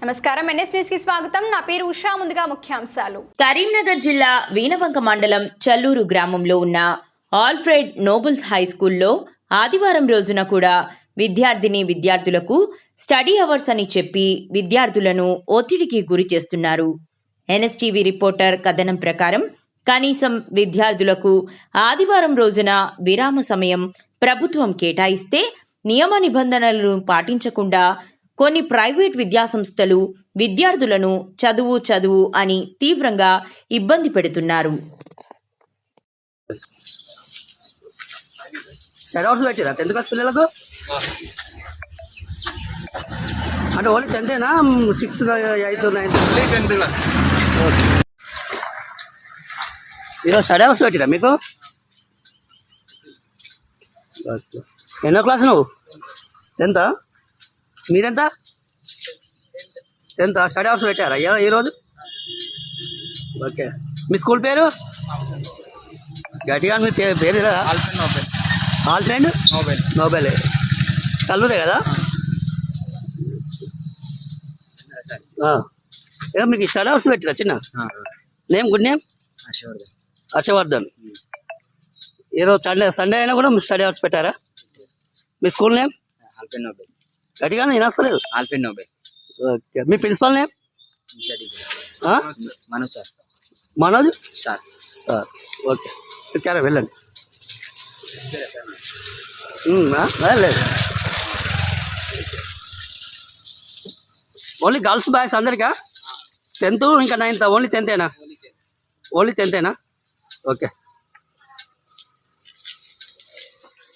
నమస్కారం NS news కి స్వాగతం. నా పేరు ఉషా. ముందుగా ముఖ్యాంశాలు. కరీంనగర్ జిల్లా వీణవంక మండలం చల్లూరు గ్రామంలో ఉన్న ఆల్ఫ్రెడ్ నోబుల్స్ హై స్కూల్లో ఆదివారం రోజున కూడా విద్యార్థులకు స్టడీ అవర్స్ అని చెప్పి విద్యార్థులను ఒత్తిడికి గురి చేస్తున్నారు. ఎన్ఎస్టీవీ రిపోర్టర్ కథనం ప్రకారం కనీసం విద్యార్థులకు ఆదివారం రోజున విరామ సమయం ప్రభుత్వం కేటాయిస్తే నియమ నిబంధనలను పాటించకుండా కొన్ని ప్రైవేట్ విద్యాసంస్థలు విద్యార్థులను చదువు అని తీవ్రంగా ఇబ్బంది పెడుతున్నారు. అంటే ఓన్లీ 10థేనా? 6th 8th 9th ఈరోజు స్టడీ అవర్స్ పెట్టిరా మీకు? ఎన్నో క్లాస్ నువ్వు? 10th? మీరెంత? 10th స్టడీ అవర్స్ పెట్టారా ఈరోజు? ఓకే. మీ స్కూల్ పేరు గట్టిగా మీ పేరు ఆల్ఫ్రెడ్ నోబెల్ కల్లూరే కదా? మీకు స్టడీ అవర్స్ పెట్టిరా చిన్న నేమ్? Good name Harshavardhan. ఈరోజు సండే అయినా కూడా స్టడీ అవర్స్ పెట్టారా? మీ స్కూల్ నేమ్? గట్టిగా నేను వస్తలేదు. Alfred Nobel. ఓకే. మీ principal name? Manoj sir. Okay. క్యారా వెళ్ళండి. లేదు ఓన్లీ గర్ల్స్ బాయ్స్ అందరికా? 10th ఇంకా 9th ఓన్లీ 10థేనా? ఓన్లీ 10థేనా? ఓకే.